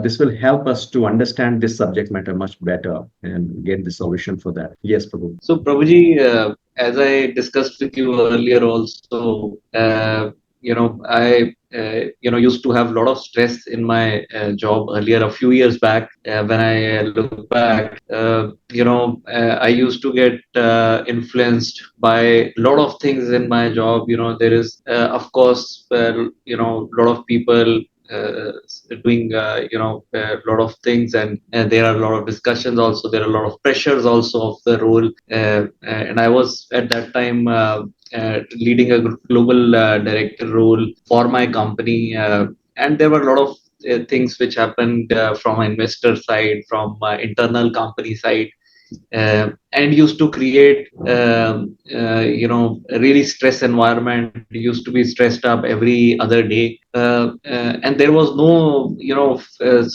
this will help us to understand this subject matter much better and get the solution for that. Yes, Prabhu. So, Prabhuji, as I discussed with you earlier, also, I used to have a lot of stress in my job earlier. A few years back, when I look back, I used to get influenced by a lot of things in my job. There is, of course, a lot of people uh, doing a lot of things, and there are a lot of discussions also, there are a lot of pressures also of the role, and I was at that time leading a global director role for my company, and there were a lot of things which happened from investor side, from internal company side, and used to create a really stress environment. Used to be stressed up every other day, and there was no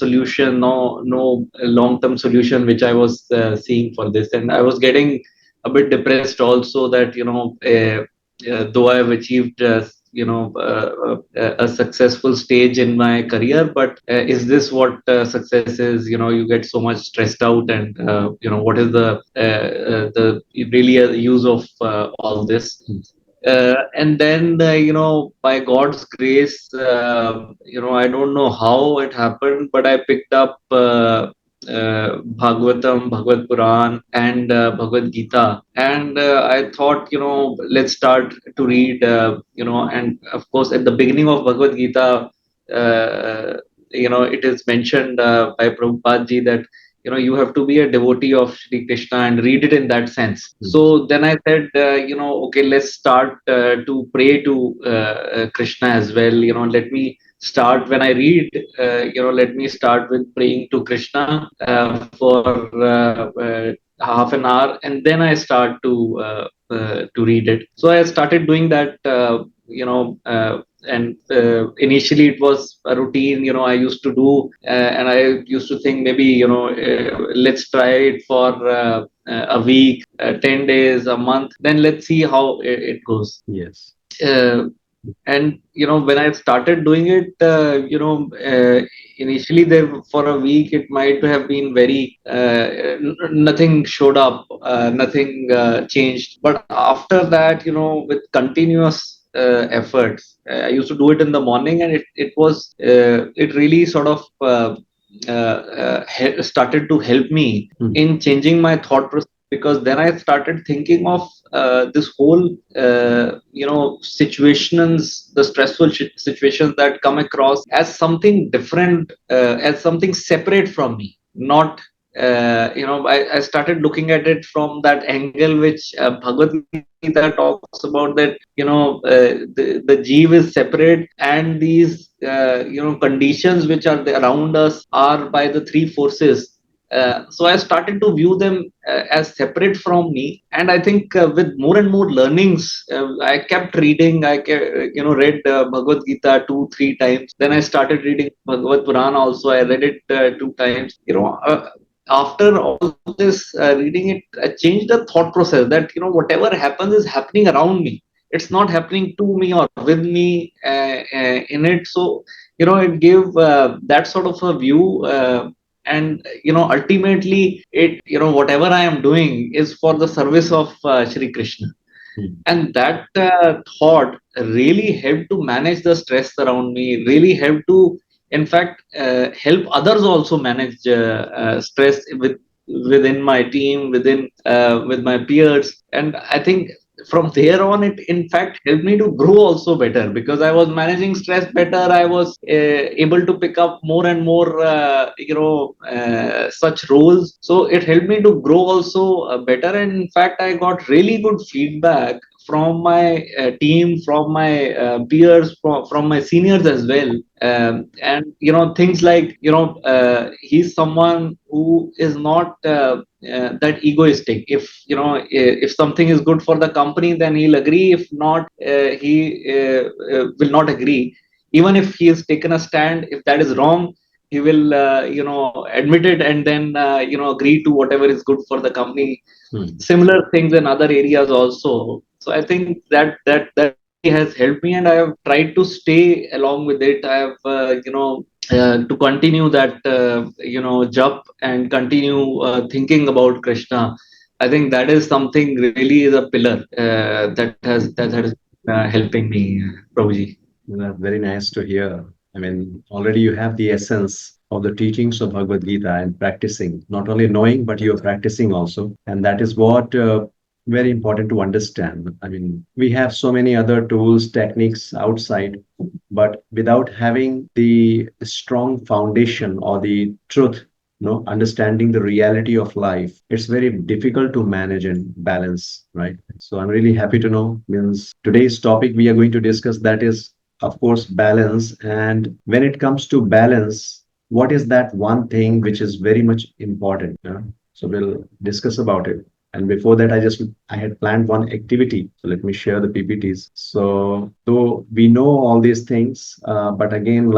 solution, no long term solution which I was seeing for this, and I was getting a bit depressed also, that though I have achieved a successful stage in my career, but is this what success is? You get so much stressed out, and what is the really use of all this? And then by God's grace, I don't know how it happened, but I picked up Bhagavatam, Bhagavad Puran, and Bhagavad Gita, and I thought, let's start to read, and of course, at the beginning of Bhagavad Gita, it is mentioned by Prabhupada ji that you have to be a devotee of Shri Krishna and read it in that sense. So then I said, okay, let's start to pray to Krishna as well. Let me start when I read. Let me start with praying to Krishna for half an hour, and then I start to read it. So I started doing that. And initially it was a routine, I used to do, and I used to think, maybe let's try it for a week, 10 days, a month, then let's see how it goes. Yes. And when I started doing it, initially there for a week it might have been very nothing showed up, nothing changed, but after that, with continuous efforts, I used to do it in the morning, and it really sort of started to help me in changing my thought process, because then I started thinking of this whole situations, the stressful situations that come across, as something different, as something separate from me, not I started looking at it from that angle, which Bhagavad Gita talks about, that the jeev is separate, and these conditions which are around us are by the three forces. So I started to view them as separate from me, and I think with more and more learnings, I kept reading. Read Bhagavad Gita 2-3 times. Then I started reading Bhagavad Puran also. I read it 2 times. After all this reading, it changed the thought process, that whatever happens is happening around me. It's not happening to me or with me in it. So it gave that sort of a view. And ultimately it whatever I am doing is for the service of Shri Krishna. And that thought really helped to manage the stress around me, really helped to, in fact, help others also manage stress within my team, with my peers. And I think from there on, it in fact helped me to grow also better, because I was managing stress better. I was able to pick up more and more such roles, so it helped me to grow also better. And in fact, I got really good feedback from my team, from my peers, from my seniors as well. And things like, he's someone who is not that egoistic. If something is good for the company, then he'll agree. If not, he will not agree. Even if he has taken a stand, if that is wrong, he will admit it, and then agree to whatever is good for the company. Similar things in other areas also. So I think that really has helped me, and I have tried to stay along with it. I have to continue that jump and continue thinking about Krishna. I think that is something really is a pillar that has helping me, Prabhuji. That's very nice to hear. I mean, already you have the essence of the teachings of Bhagavad Gita and practicing, not only knowing, but you're practicing also. And that is what very important to understand. I mean, we have so many other tools, techniques outside, but without having the strong foundation or the truth, understanding the reality of life, it's very difficult to manage and balance, right? So I'm really happy to know. Means today's topic we are going to discuss, that is, of course, balance. And when it comes to balance, what is that one thing which is very much important? So we'll discuss about it. And before that, I had planned one activity. So let me share the PPTs. So we know all these things, but again,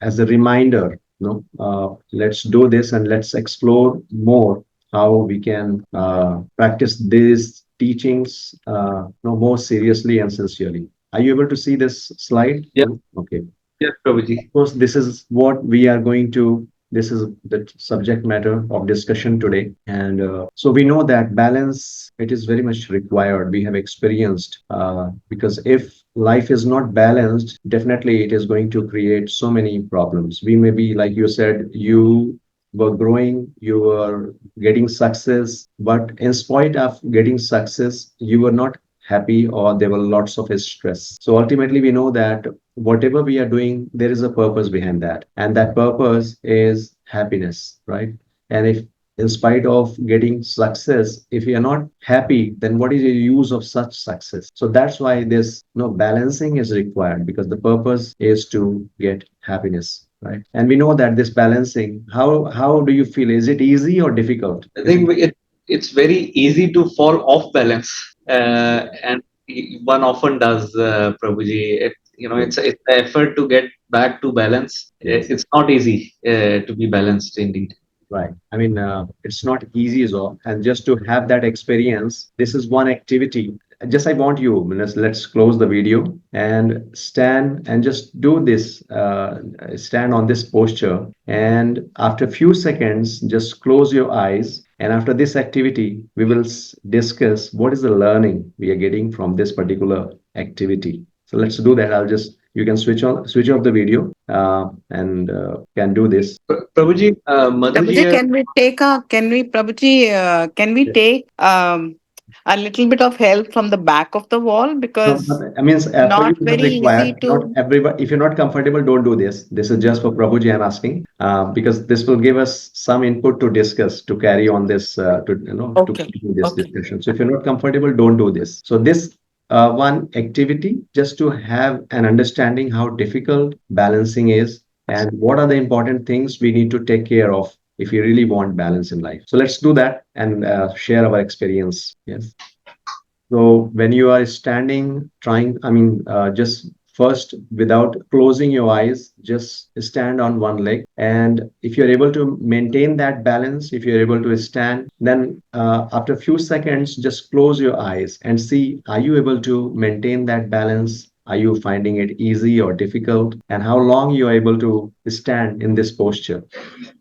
as a reminder, let's do this and let's explore more how we can practice these teachings more seriously and sincerely. Are you able to see this slide? Yeah, Okay. yes, Prabhuji. Of course, this is what we are going to, this is the subject matter of discussion today. And so we know that balance, it is very much required. We have experienced, because if life is not balanced, definitely it is going to create so many problems. We may be, like you said, you were growing, you were getting success, but in spite of getting success, you were not happy, or there were lots of stress. So ultimately, we know that whatever we are doing, there is a purpose behind that. And that purpose is happiness, right? And if in spite of getting success, if you are not happy, then what is the use of such success? So that's why this balancing is required, because the purpose is to get happiness, right? And we know that this balancing, how do you feel? Is it easy or difficult? I think it's very easy to fall off balance, and one often does, Prabhuji. Yes. It's an effort to get back to balance. Yes. It's not easy to be balanced indeed. Right. I mean, it's not easy as well. And just to have that experience, this is one activity. Just I want you, let's close the video and stand and just do this. Stand on this posture. And after a few seconds, just close your eyes. And after this activity, we will discuss what is the learning we are getting from this particular activity. So let's do that. You can switch off the video and can do this. Prabhuji, Madhuji, Prabhuji, can we take a little bit of help from the back of the wall, No, because I mean, for you, not not very easy required. Not to. everybody. If you're not comfortable, don't do this. This is just for Prabhuji. I'm asking because this will give us some input to discuss, to carry on this, to Okay, continue this okay. discussion. So if you're not comfortable, don't do this. So this one activity, just to have an understanding how difficult balancing is and what are the important things we need to take care of if you really want balance in life. So let's do that and share our experience. Yes. So when you are standing, just first, without closing your eyes, just stand on one leg. And if you're able to maintain that balance, if you're able to stand, then after a few seconds, just close your eyes and see, are you able to maintain that balance? Are you finding it easy or difficult? And how long you are able to stand in this posture?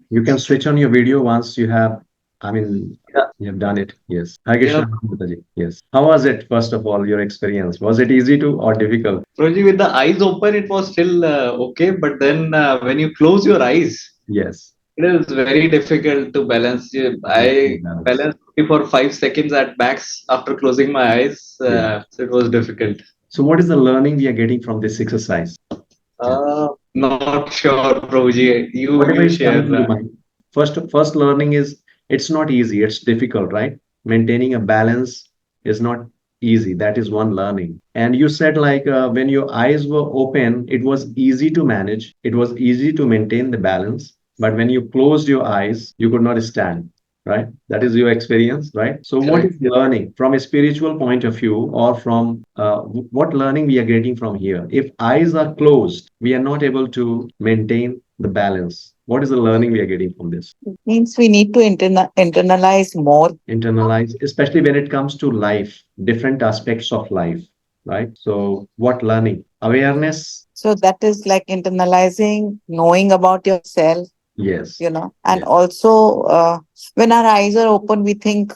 You can switch on your video once you have, I mean, yeah, you have done it. Yes. Hare you know, Krishna, Mataji. Yes. How was it, first of all, your experience? Was it easy to or difficult? Prabhuji, with the eyes open, it was still okay. But then when you close your eyes, Yes. it is very difficult to balance. I Balance. balanced only for 5 seconds at max after closing my eyes. Yeah. So it was difficult. So what is the learning we are getting from this exercise? Yeah. Not sure, Prabhuji. Whatever You is share. coming to your mind. First learning is it's not easy. It's difficult, right? Maintaining a balance is not easy. That is one learning. And you said when your eyes were open, it was easy to manage. It was easy to maintain the balance. But when you closed your eyes, you could not stand, right? That is your experience, right? So what is Correct. learning from a spiritual point of view, or from what learning we are getting from here? If eyes are closed, we are not able to maintain the balance. What is the learning we are getting from this? Means we need to internalize more. Internalize, especially when it comes to life, different aspects of life, right? So what learning? Awareness. So that is like internalizing, knowing about yourself, Yes. and Yes. also when our eyes are open, we think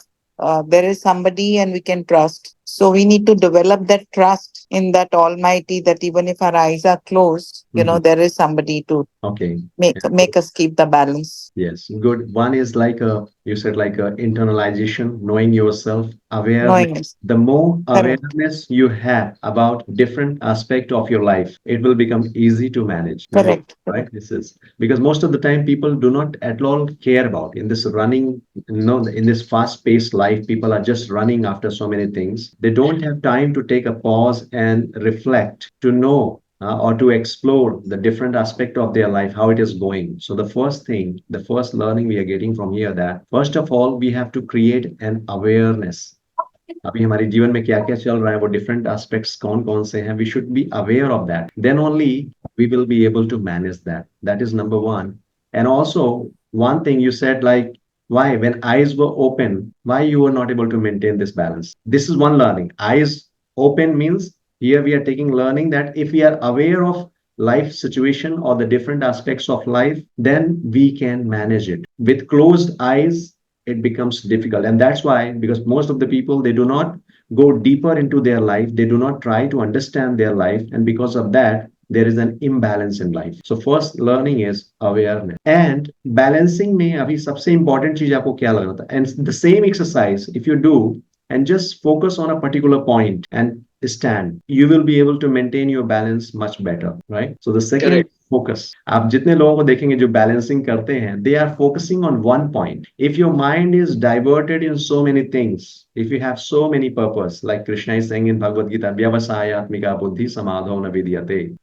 there is somebody and we can trust. So we need to develop that trust in that Almighty, that even if our eyes are closed, Mhm. there is somebody to Okay. make us keep the balance. Yes, good. One is like you said, like internalization, knowing yourself, awareness. Knowing is The more correct. awareness you have about different aspect of your life, it will become easy to manage. Number one, Correct. right? Correct. This is because most of the time people do not at all care about in this running, in this fast-paced life, people are just running after so many things. They don't have time to take a pause and reflect, to know or to explore the different aspect of their life, how it is going. So the first thing, the first learning we are getting from here, that first of all we have to create an awareness. अभी हमारे जीवन में क्या क्या चल रहा है, वो different aspects कौन कौन से हैं, we should be aware of that. Then only we will be able to manage that. That is number one. And also one thing you said, like, why when eyes were open, why you were not able to maintain this balance. This is one learning. Eyes open means here we are taking learning that if we are aware of life situation or the different aspects of life, then we can manage it. With closed eyes, it becomes difficult. And that's why, because most of the people, they do not go deeper into their life, they do not try to understand their life, and because of that there is an imbalance in life. So first learning is awareness. And balancing में अभी सबसे important चीज आपको क्या लग रहा था, and the same exercise if you do and just focus on a particular point and stand, you will be able to maintain your balance much better, right? So the second, Correct. focus. आप जितने लोगों को देखेंगे जो balancing करते हैं, they are focusing on one point. If your mind is diverted in so many things, if you have so many purpose, like Krishna is saying in Bhagavad Gita, vyavasayatmika buddhi samadho na vidyate,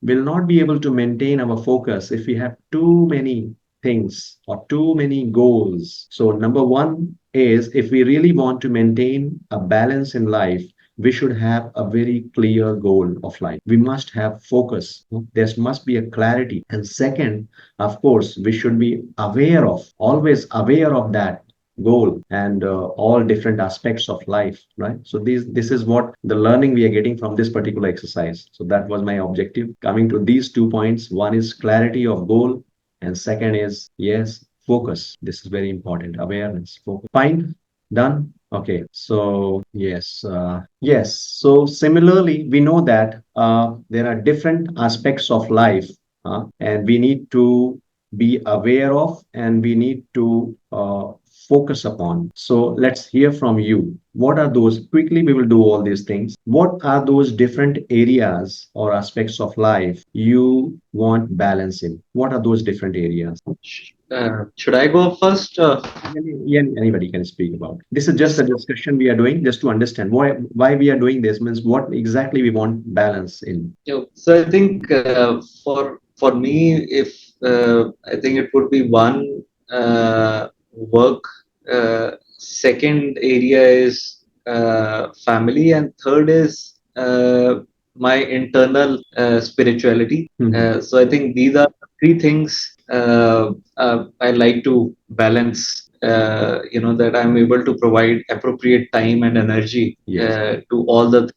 will not be able to maintain our focus if we have too many things or too many goals. So number one is, if we really want to maintain a balance in life, we should have a very clear goal of life. We must have focus. There must be a clarity. And second, of course, we should be aware of, always aware of that goal and all different aspects of life, right? So this is what the learning we are getting from this particular exercise. So that was my objective. Coming to these 2 points, one is clarity of goal, and second is, yes, focus. This is very important. Awareness, focus. Fine. Done. Okay. So yes, yes. So similarly, we know that there are different aspects of life, and we need to be aware of, and we need to focus upon. So let's hear from you. What are those? Quickly, we will do all these things. What are those different areas or aspects of life you want balance in? What are those different areas? Should I go first? Yeah, anybody can speak about. This is just a discussion we are doing just to understand why we are doing this, means what exactly we want balance in. So I think for me, if I think it would be one, work. Second area is family, and third is my internal spirituality. Mhm. So I think these are three things I like to balance. That I'm able to provide appropriate time and energy Yes, to all the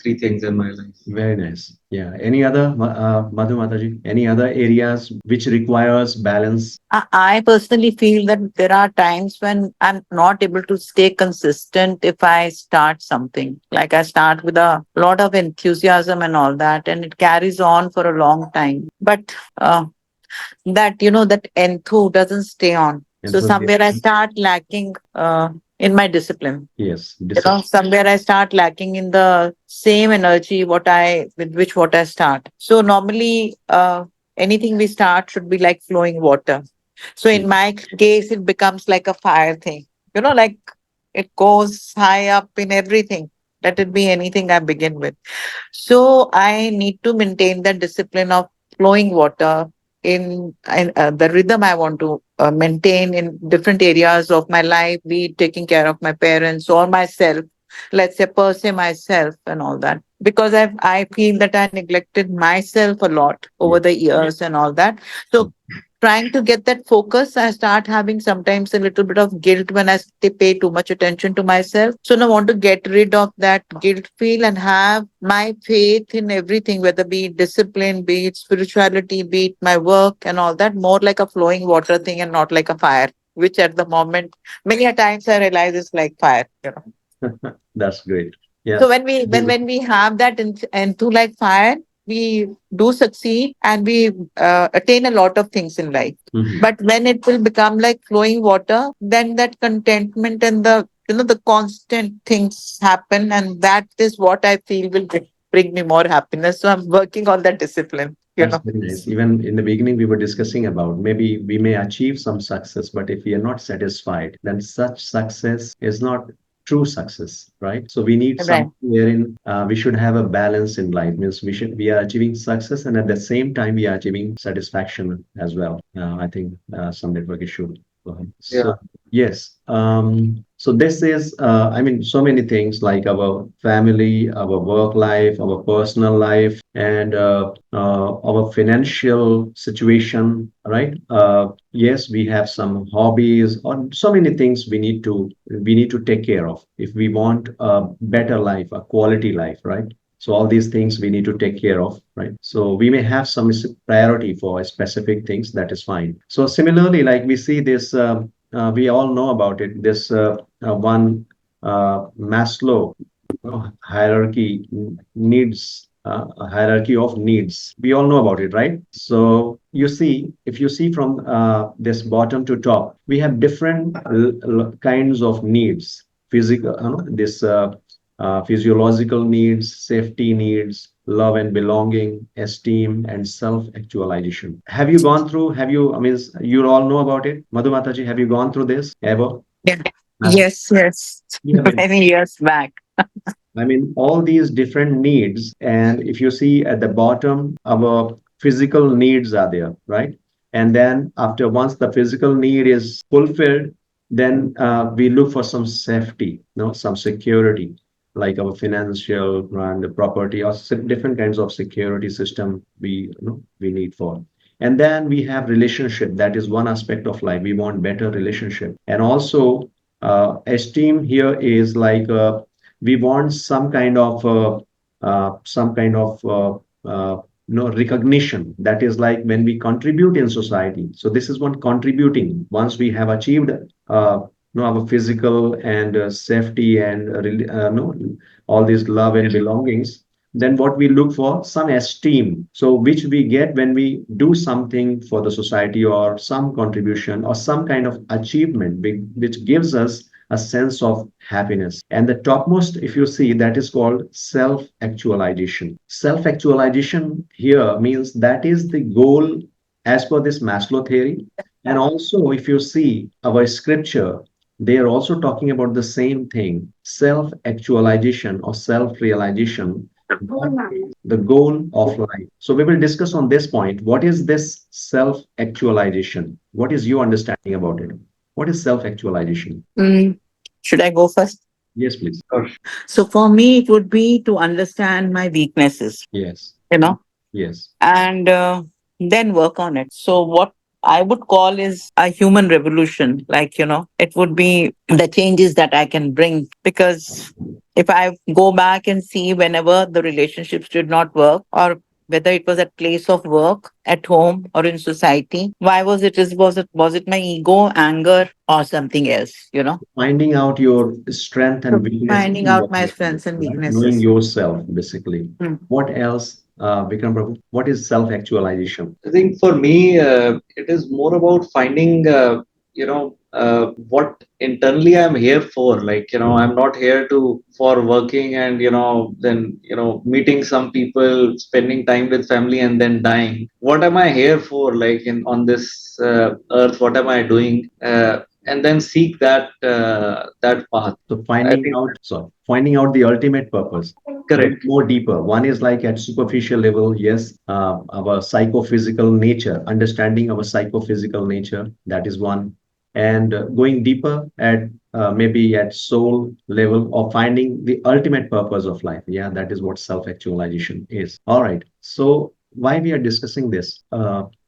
three things in my life. very nice. Yeah. Any other, Madhu Mataji? Any other areas which requires balance? I personally feel that there are times when I'm not able to stay consistent if I start something. Like I start with a lot of enthusiasm and all that, and it carries on for a long time. But that enthu doesn't stay on. So somewhere I Enthusiasm. start lacking in my discipline. Yes, discipline. Somewhere I start lacking in the same energy what I start. So normally anything we start should be like flowing water. So in my case, it becomes like a fire thing. Like it goes high up in everything. Let it be anything I begin with. So I need to maintain that discipline of flowing water in the rhythm I want to maintain in different areas of my life, be it taking care of my parents or myself, let's say pursue myself and all that. Because I feel that I neglected myself a lot over Yeah. the years and all that. So trying to get that focus, I start having sometimes a little bit of guilt when pay too much attention to myself. So now I want to get rid of that guilt feel and have my faith in everything, whether be it discipline, be it spirituality, be it my work and all that, more like a flowing water thing and not like a fire, which at the moment, many a times I realize it's like fire, you know. That's great. So Yes. when we have that into like fire, we do succeed and we attain a lot of things in life. Mhm. But when it will become like flowing water, then that contentment and the the constant things happen, and that is what I feel will bring me more happiness. So I'm working on that discipline. You That's know. very nice. Even in the beginning, we were discussing about maybe we may achieve some success, but if we are not satisfied, then such success is not true success, right? So we need Right. something wherein we should have a balance in life. Means we are achieving success, and at the same time we are achieving satisfaction as well. I think some network issue. Yeah. So yes. So this is, I mean, so many things like our family, our work life, our personal life, and our financial situation, right? Yes, we have some hobbies or so many things we need to take care of if we want a better life, a quality life, right? So all these things we need to take care of, right? So we may have some priority for specific things, that is fine. So similarly, like we see this, we all know about it. This one Maslow hierarchy needs a hierarchy of needs. We all know about it, right? So you see, if you see from this bottom to top, we have different kinds of needs. Physical, this physiological needs, safety needs, love and belonging, esteem, and self-actualization. Have you gone through? Have you? I mean, you all know about it, Madhu Mataji. Have you gone through this ever? Yeah. As Yes, yes. you have been. Many years back. I mean, all these different needs. And if you see at the bottom, our physical needs are there, right? And then after once the physical need is fulfilled, then we look for some safety, some security, like our financial and the property or different kinds of security system we need for. And then we have relationship. That is one aspect of life. We want better relationship. And also esteem here is like we want some kind of recognition, that is like when we contribute in society. So this is one contributing once we have achieved our physical and safety and all these love and belongings, then what we look for some esteem, so which we get when we do something for the society or some contribution or some kind of achievement which gives us a sense of happiness. And the topmost, if you see, that is called self actualization. Self actualization here means that is the goal as per this Maslow theory. And also, if you see our scripture, they are also talking about the same thing, self actualization or self realization. What is the goal of life? So, we will discuss on this point. What is this self actualization? What is your understanding about it? What is self actualization? Mm, should I go first? Yes, please. Sure. So for me, it would be to understand my weaknesses, Yes. you know, Yes. and then work on it. So what I would call is a human revolution. Like, it would be the changes that I can bring. Because if I go back and see whenever the relationships did not work, or whether it was at place of work, at home, or in society, why was it my ego, anger, or something else? Finding out your strength and So weakness finding in out what my you do, strengths and right? Knowing weaknesses. yourself, basically. Hmm. What else, Vikram Prabhu? What is self-actualization? I think for me, it is more about finding, what internally I'm here for. Like, I'm not here for working and, then, meeting some people, spending time with family and then dying. What am I here for? Like on this earth, what am I doing? And then seek that path. So I think finding out the ultimate purpose, going correct. more deeper. One is like at superficial level, yes, our psychophysical nature, understanding our psychophysical nature, that is one. And going deeper at maybe at soul level or finding the ultimate purpose of life. Yeah, that is what self-actualization is. All right. So why we are discussing this?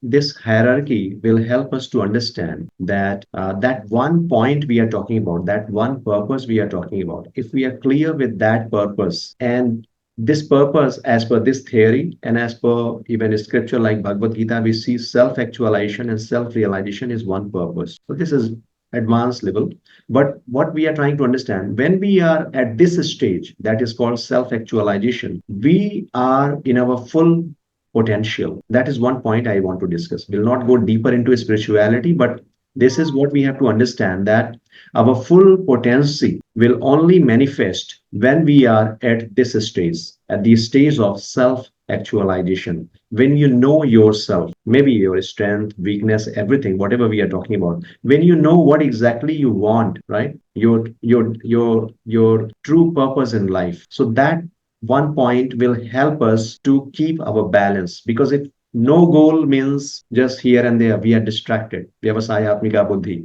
This hierarchy will help us to understand that that one point we are talking about, that one purpose we are talking about, if we are clear with that purpose, and this purpose, as per this theory and as per even scripture like Bhagavad Gita, we see self-actualization and self-realization is one purpose. So this is advanced level. But what we are trying to understand, when we are at this stage, that is called self-actualization, we are in our full potential. That is one point I want to discuss. We'll not go deeper into spirituality, but this is what we have to understand, that our full potency will only manifest when we are at this stage, at the stage of self actualization. When you know yourself, maybe your strength, weakness, everything, whatever we are talking about, when you know what exactly you want, right? Your true purpose in life. So that one point will help us to keep our balance, because if no goal means just here and there, we are distracted. Vyavasayatmika buddhi.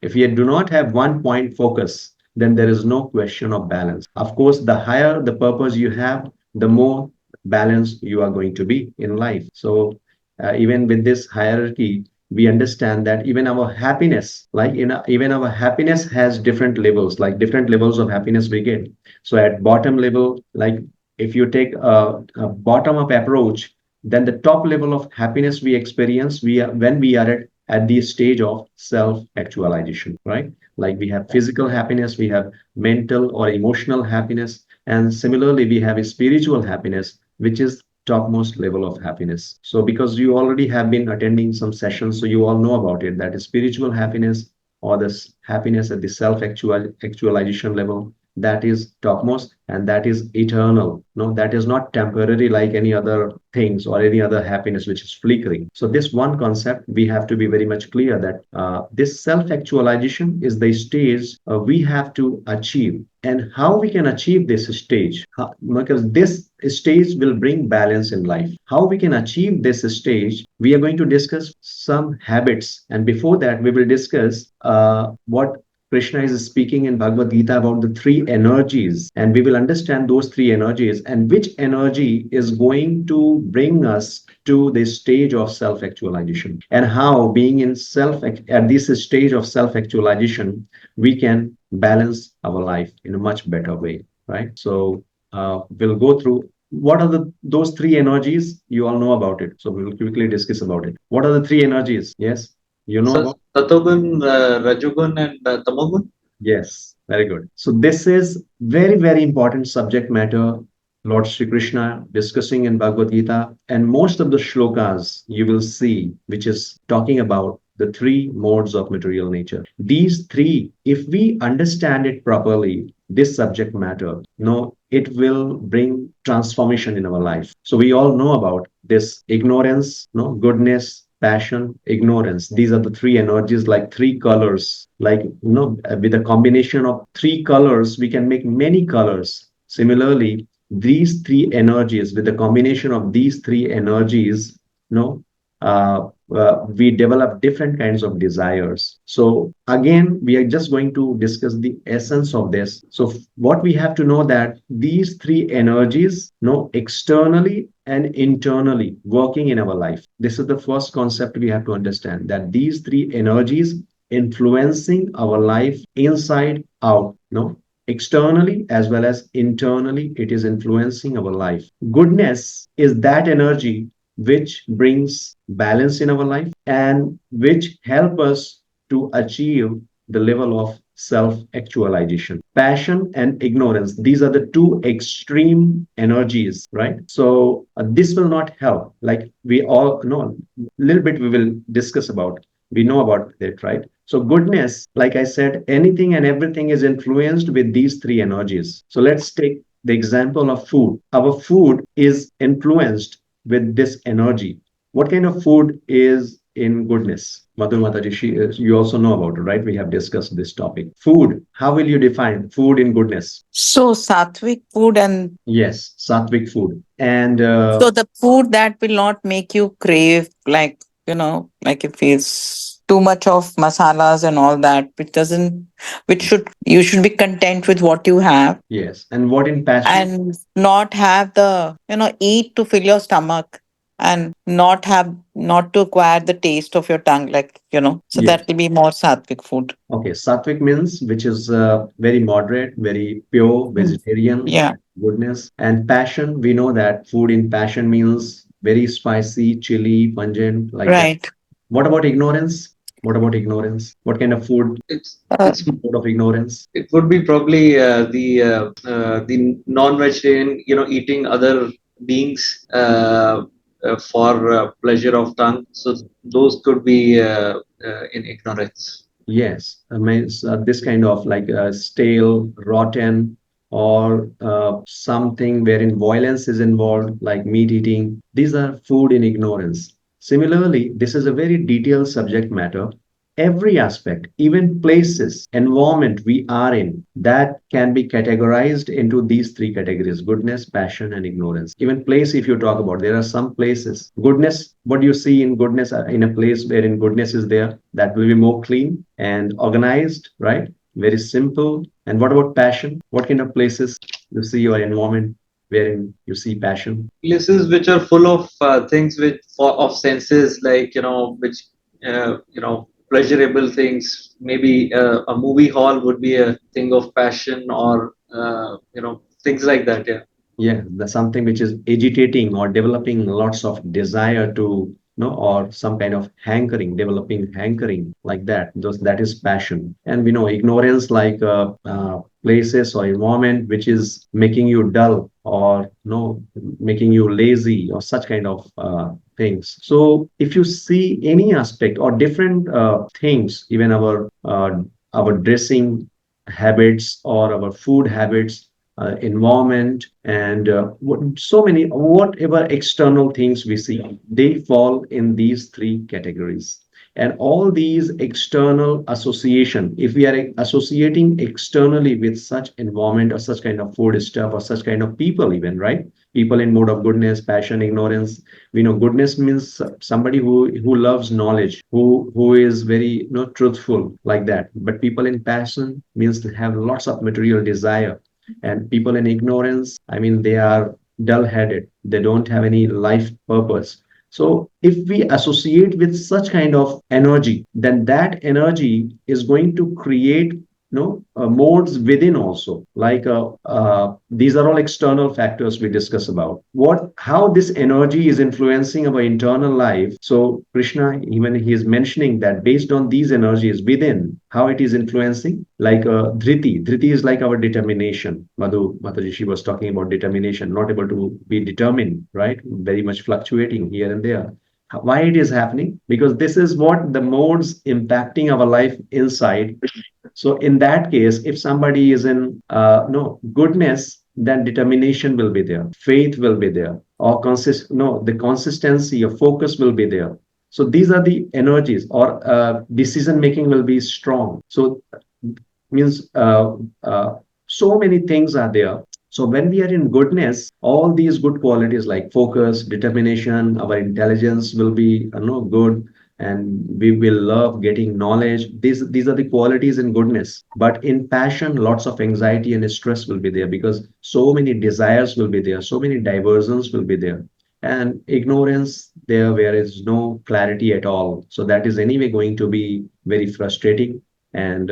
If we do not have one point focus, then there is no question of balance. Of course, the higher the purpose you have, the more balanced you are going to be in life. So, even with this hierarchy, we understand that even our happiness, like even our happiness has different levels, like different levels of happiness we get. So, at bottom level, like if you take a bottom up approach, then the top level of happiness we experience we are when we are at the stage of self actualization, right? Like we have physical happiness, we have mental or emotional happiness, and similarly we have a spiritual happiness, which is topmost level of happiness. So because you already have been attending some sessions, so you all know about it, that is spiritual happiness, or this happiness at the self actualization level, that is topmost, and that is eternal. No, that is not temporary like any other things or any other happiness which is flickering. So this one concept we have to be very much clear, that this self actualization is the stage we have to achieve, and how we can achieve this stage. Because this stage will bring balance in life. How we can achieve this stage, we are going to discuss some habits, and before that we will discuss what Krishna is speaking in Bhagavad Gita about the three energies, and we will understand those three energies and which energy is going to bring us to this stage of self actualization, and how, being in self at this stage of self actualization, we can balance our life in a much better way, right? So, we'll go through what are those three energies. You all know about it, so we will quickly discuss about it. What are the three energies? Yes, you know about. Satogun, Rajogun, and Tamogun. Yes, very good. So this is very, very important subject matter Lord Sri Krishna discussing in Bhagavad Gita, and most of the shlokas you will see, which is talking about the three modes of material nature. These three, if we understand it properly, this subject matter, no, it will bring transformation in our life. So we all know about this ignorance, no, goodness, passion, ignorance. These are the three energies, like three colors. Like, with a combination of three colors, we can make many colors. Similarly, these three energies, with the combination of these three energies, you know, we develop different kinds of desires. So again, we are just going to discuss the essence of this. So what we have to know, that these three energies, externally and internally working in our life. This is the first concept we have to understand, that these three energies influencing our life inside out, externally as well as internally, it is influencing our life. Goodness is that energy which brings balance in our life and which help us to achieve the level of self actualization. Passion and ignorance, these are the two extreme energies, right? So this will not help. Like we all know, a little bit we will discuss about, we know about it, right? So goodness, like I said, anything and everything is influenced with these three energies. So let's take the example of food. Our food is influenced with this energy. What kind of food is in goodness? Madhu Mataji, you also know about it, right? We have discussed this topic. Food, how will you define food in goodness? So sattvic food, and Yes, sattvic food. And so the food that will not make you crave, like, like it feels too much of masalas and all that, which you should be content with what you have, yes, and what in passion? and not have the, eat to fill your stomach. and not to acquire the taste of your tongue, like, so Yes. that will be more sattvic food. Okay, sattvic means which is very moderate, very pure, Mm. vegetarian, Yeah, goodness. And passion, we know that food in passion means very spicy, chili, pungent, like that. right. What about ignorance? What about ignorance? What kind of food It's Uh, it's out of ignorance? it would be probably the non-vegetarian, eating other beings for pleasure of tongue. So those could be in ignorance. Yes, means this kind of like stale, rotten, or something wherein violence is involved, like meat eating. These are food in ignorance. Similarly, this is a very detailed subject matter. Every aspect, even places, environment we are in, that can be categorized into these three categories: goodness, passion, and ignorance. Even place, if you talk about, there are some places. Goodness, what you see in goodness, in a place wherein goodness is there, that will be more clean and organized, right? Very simple. And what about passion? What kind of places you see your environment wherein you see passion? Places which are full of things of senses, like which pleasurable things. Maybe a movie hall would be a thing of passion, or things like that. Yeah. Yeah, that's something which is agitating or developing lots of desire to, or some kind of hankering, developing hankering like that. Those, that is passion. And we know ignorance, like places or environment which is making you dull, or making you lazy, or such kind of things. So if you see any aspect or different things, even our dressing habits or our food habits, environment, and so many, whatever external things we see, they fall in these three categories. And all these external association, if we are associating externally with such environment or such kind of food stuff or such kind of people, even, right? People in mode of goodness, passion, ignorance. We know goodness means somebody who loves knowledge, who is very truthful, like that. But people in passion means they have lots of material desire. And people in ignorance, I mean, they are dull headed, they don't have any life purpose. So if we associate with such kind of energy, then that energy is going to create modes within also, like these are all external factors we discuss about what how this energy is influencing our internal life. So Krishna, even he is mentioning that based on these energies within, how it is influencing, like dhriti is like our determination. Mataji, she was talking about determination, not able to be determined, right? Very much fluctuating here and there. Why it is happening? Because this is what the modes impacting our life inside. So in that case, if somebody is in no goodness, then determination will be there, faith will be there, or the consistency of focus will be there. So these are the energies, or decision making will be strong. So means so many things are there. So when we are in goodness, all these good qualities like focus, determination, our intelligence will be good, and we will love getting knowledge. These are the qualities in goodness. But in passion, lots of anxiety and stress will be there, because so many desires will be there, so many diversions will be there. And ignorance, there where is no clarity at all. So that is anyway going to be very frustrating, and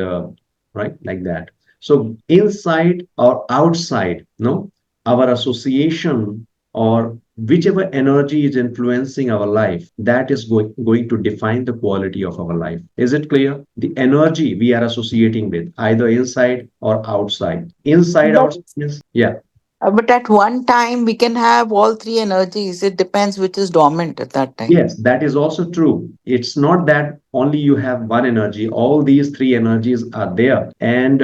right, like that. So inside or outside, no, our association, or whichever energy is influencing our life, that is going to define the quality of our life. Is it clear? The energy we are associating with, either inside or outside. Inside, But outside means, yeah. but at one time we can have all three energies. It depends which is dominant at that time. Yes, that is also true. It's not that only you have one energy. All these three energies are there, and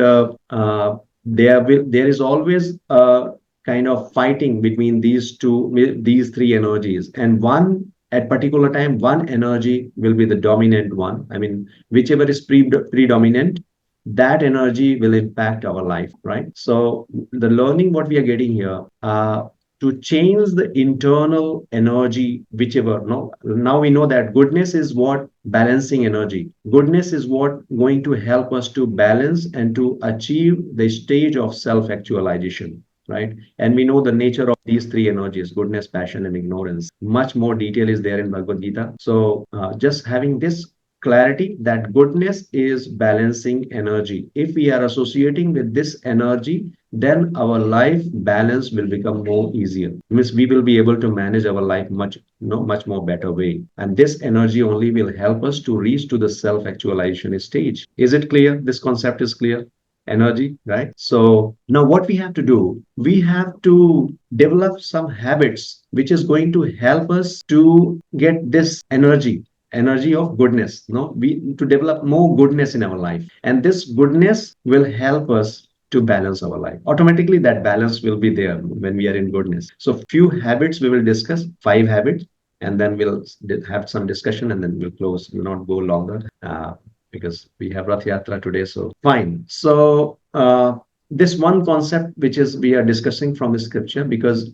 there is always a kind of fighting between these three energies, and one at particular time, one energy will be the dominant one. I mean, whichever is predominant, that energy will impact our life, right? So the learning what we are getting here, to change the internal energy, whichever, no, now we know that goodness is what balancing energy, goodness is what going to help us to balance and to achieve the stage of self actualization. right? And we know the nature of these three energies, goodness, passion, and ignorance. Much more detail is there in Bhagavad Gita. So just having this clarity that goodness is balancing energy. If we are associating with this energy, then our life balance will become more easier. Means we will be able to manage our life much more better way. And this energy only will help us to reach to the self-actualization stage. Is it clear? This concept is clear? Energy, right? So now what we have to do, we have to develop some habits which is going to help us to get this energy of goodness. No, we to develop more goodness in our life, and this goodness will help us to balance our life. Automatically that balance will be there when we are in goodness. So few habits we will discuss, 5 habits, and then we'll have some discussion, and then we'll close. We'll not go longer because we have Rath Yatra today. So fine. So this one concept which is we are discussing from the scripture, because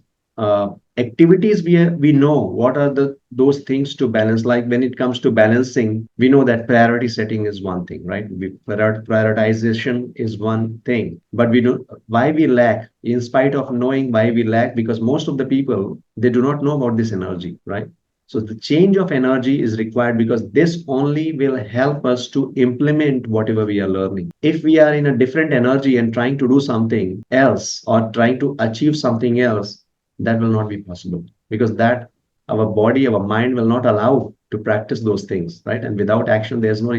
activities we know what are those things to balance. Like when it comes to balancing, we know that priority setting is one thing, right? Prioritization is one thing, but we don't. Why we lack, in spite of knowing why we lack, because most of the people, they do not know about this energy, right? So the change of energy is required, because this only will help us to implement whatever we are learning. If we are in a different energy and trying to do something else or trying to achieve something else, that will not be possible, because that our body, our mind will not allow to practice those things, right? And without action, there's no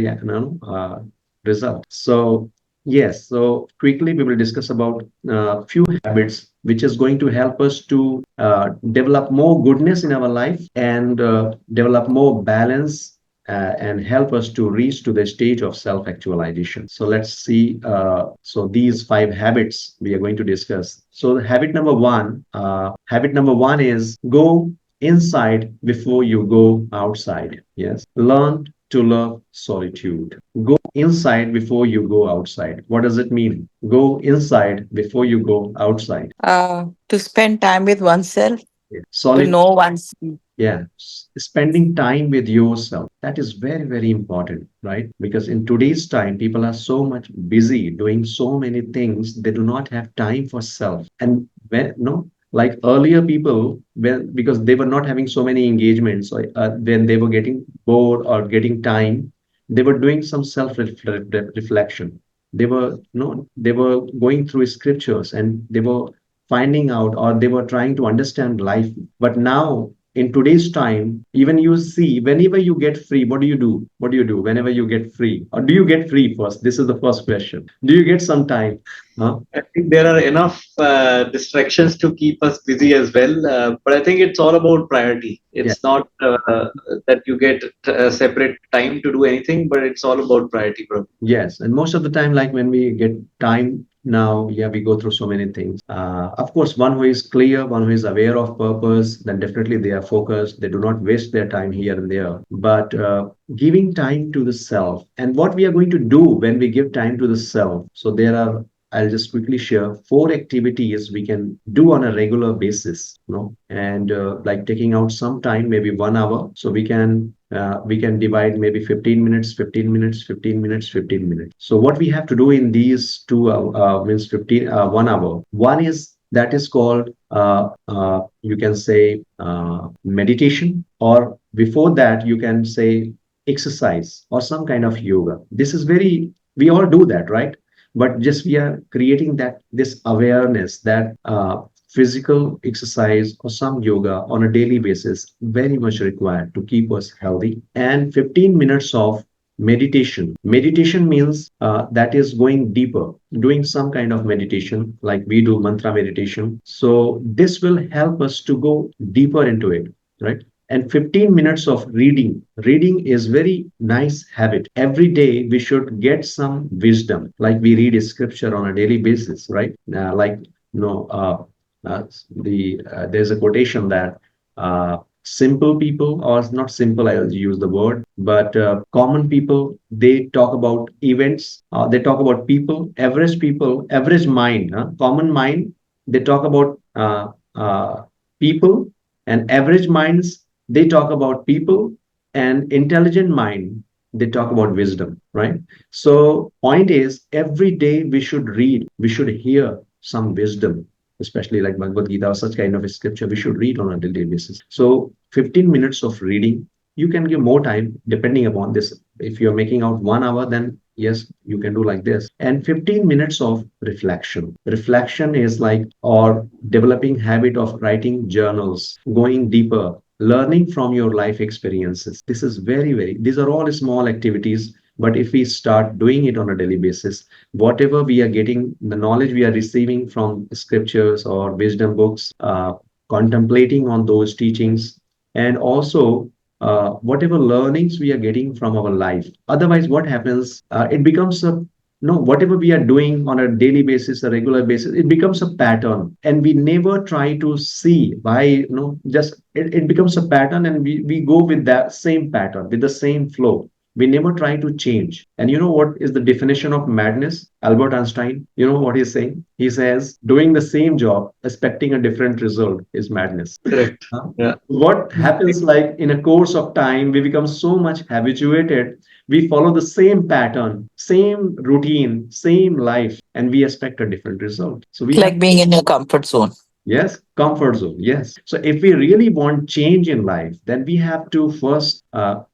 result. So yes, so quickly we will discuss about few habits which is going to help us to develop more goodness in our life, and develop more balance, and help us to reach to the stage of self-actualization. So let's see. So these 5 habits we are going to discuss. So habit number one is go inside before you go outside. Yes. Learn to love solitude. Go inside before you go outside. What does it mean? Go inside before you go outside. To spend time with oneself, Yeah. to Solitude. know one's. Yeah, spending time with yourself. That is very, very important, right? Because in today's time, people are so much busy doing so many things, they do not have time for self. And when, no, like earlier people, when because they were not having so many engagements, so, when they were getting bored or getting time, they were doing some self reflection. They were going through scriptures, and they were finding out, or they were trying to understand life. But now, in today's time, even you see, whenever you get free, what do you do? What do you do whenever you get free? Or do you get free first? This is the first question. Do you get some time? Huh? I think there are enough distractions to keep us busy as well. But I think it's all about priority. Yeah. It's not that you get separate time to do anything, but it's all about priority, bro. Yes, and most of the time, like when we get time now, yeah, we go through so many things. Of course, one who is clear, one who is aware of purpose, then definitely they are focused. They do not waste their time here and there. But giving time to the self, and what we are going to do when we give time to the self. So there are, I'll just quickly share 4 activities we can do on a regular basis, and like taking out some time, maybe 1 hour. So we can divide maybe 15 minutes, 15 minutes, 15 minutes, 15 minutes. So what we have to do in these two means 1 hour. One is that is called you can say meditation, or before that you can say exercise or some kind of yoga. This is very, we all do that, right? But just we are creating that this awareness that physical exercise or some yoga on a daily basis very much required to keep us healthy. And 15 minutes of meditation means that is going deeper, doing some kind of meditation, like we do mantra meditation. So this will help us to go deeper into it, right? And 15 minutes of reading is very nice habit. Every day we should get some wisdom, like we read a scripture on a daily basis, right? Like you know there's a quotation that simple people, or not simple, I'll use the word, but common people, they talk about events, they talk about people, average mind, common mind, they talk about people, and average minds, they talk about people, and intelligent mind, they talk about wisdom, right? So point is, every day we should read, we should hear some wisdom, especially like Bhagavad Gita or such kind of a scripture, we should read on a daily basis. So 15 minutes of reading, you can give more time depending upon this. If you're making out 1 hour, then yes, you can do like this. And 15 minutes of reflection. Reflection is like, or developing habit of writing journals, going deeper, learning from your life experiences. This is very, these are all small activities. But if we start doing it on a daily basis, whatever we are getting, the knowledge we are receiving from scriptures or wisdom books, contemplating on those teachings, and also whatever learnings we are getting from our life. Otherwise, what happens? It becomes a no, whatever we are doing on a daily basis, a regular basis, it becomes a pattern, and we never try to see why. Just it becomes a pattern, and we go with that same pattern, with the same flow. We never try to change. And you know what is the definition of madness? Albert Einstein, you know what he's saying? He says, doing the same job, expecting a different result is madness. Correct. Huh? Yeah. What happens, like in a course of time, we become so much habituated. We follow the same pattern, same routine, same life, and we expect a different result. So we It's have, like being in your comfort zone. yes, comfort zone. Yes. So if we really want change in life, then we have to first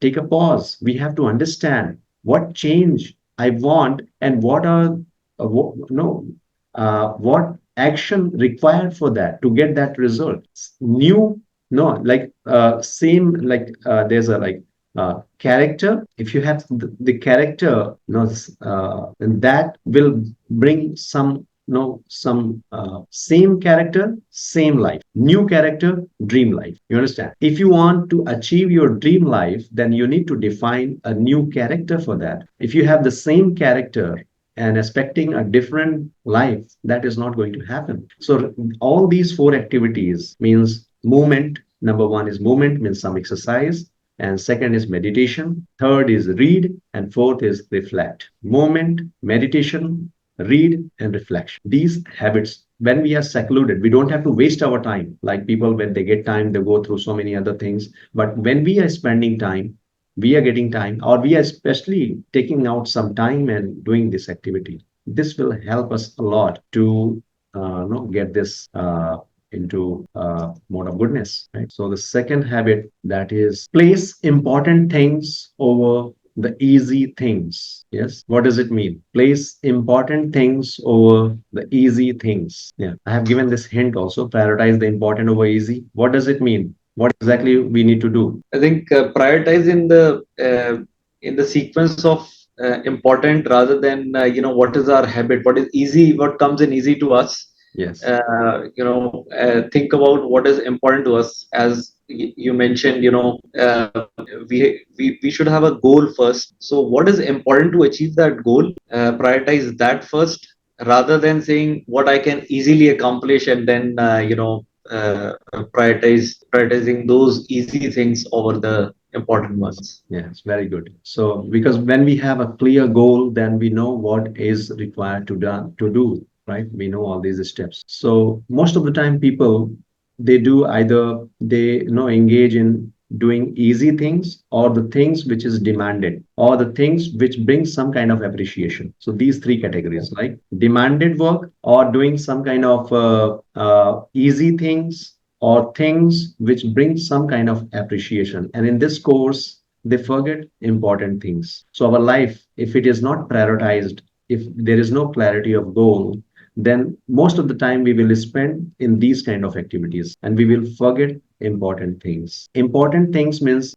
take a pause. We have to understand what change I want, and what are no what action required for that to get that result. New, no, like same, like there's a like character. If you have the character, that will bring some, some same character, same life. New character, dream life. You understand? If you want to achieve your dream life, then you need to define a new character for that. If you have the same character and expecting a different life, that is not going to happen. So all these four activities means movement. Number one is movement, means some exercise, and second is meditation, third is read, and fourth is reflect. Movement, meditation, read, and reflection. These habits, when we are secluded, we don't have to waste our time. Like people, when they get time, they go through so many other things. But when we are spending time, we are getting time, or we are especially taking out some time and doing this activity, this will help us a lot to get this into mode of goodness, right? So the second habit, that is place important things over the easy things. Yes, what does it mean? Place important things over the easy things. Yeah, I have given this hint also, prioritize the important over easy. What does it mean? What exactly we need to do? I think prioritize in the sequence of important rather than what is our habit, what is easy, what comes in easy to us. Yes. Think about what is important to us. As you mentioned, we should have a goal first. So what is important to achieve that goal? Prioritize that first, rather than saying what I can easily accomplish, and then prioritizing those easy things over the important ones. Yes, very good. So because when we have a clear goal, then we know what is required to do, right? We know all these steps. So most of the time people, they do either they engage in doing easy things, or the things which is demanded, or the things which bring some kind of appreciation. So these three categories, like demanded work, or doing some kind of easy things, or things which bring some kind of appreciation. And in this course, they forget important things. So our life, if it is not prioritized, if there is no clarity of goal, then most of the time we will spend in these kind of activities, and we will forget important things. Important things means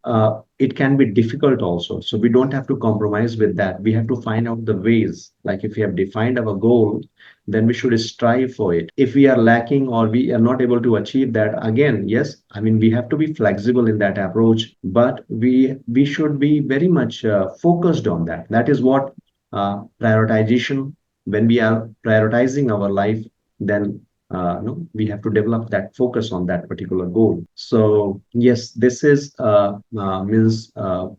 it can be difficult also. So we don't have to compromise with that. We have to find out the ways. Like if we have defined our goal, then we should strive for it. If we are lacking, or we are not able to achieve that, again, yes, I mean, we have to be flexible in that approach, but we should be very much focused on that. That is what prioritization. When we are prioritizing our life, then no, we have to develop that focus on that particular goal. So yes, this is means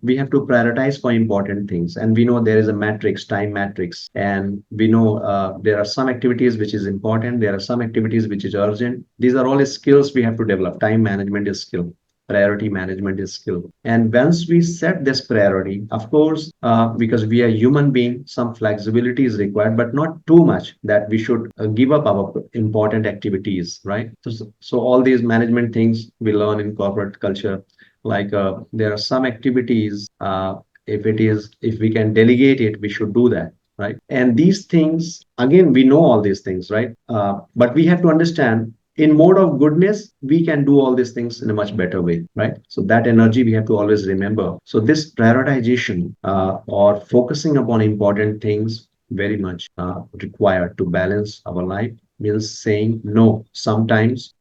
we have to prioritize for important things, and we know there is a matrix, time matrix, and we know there are some activities which is important, there are some activities which is urgent. These are all skills we have to develop. Time management is skill. priority management is skill. And once we set this priority, of course, because we are human being, some flexibility is required, but not too much that we should give up our important activities, right? So all these management things we learn in corporate culture, like there are some activities, if we can delegate it, we should do that, right? And these things, again, we know all these things, right? But we have to understand in mode of goodness, we can do all these things in a much better way, right? So that energy we have to always remember. So this prioritization or focusing upon important things very much required to balance our life, means saying no sometimes.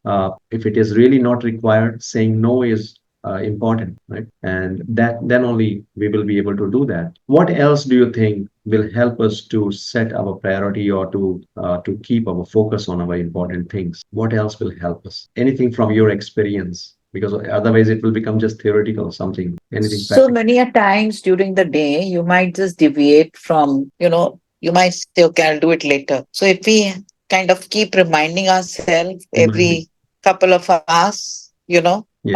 If it is really not required, saying no is important, right? And that then only we will be able to do that. What else do you think will help us to set our priority or to keep our focus on our important things? What else will help us? Anything from your experience? Because otherwise it will become just theoretical something. Anything So practical? many a times during the day, you might just deviate from, you might say, okay, I'll do it later. So if we kind of keep reminding ourselves Reminding. every couple of hours, Yes,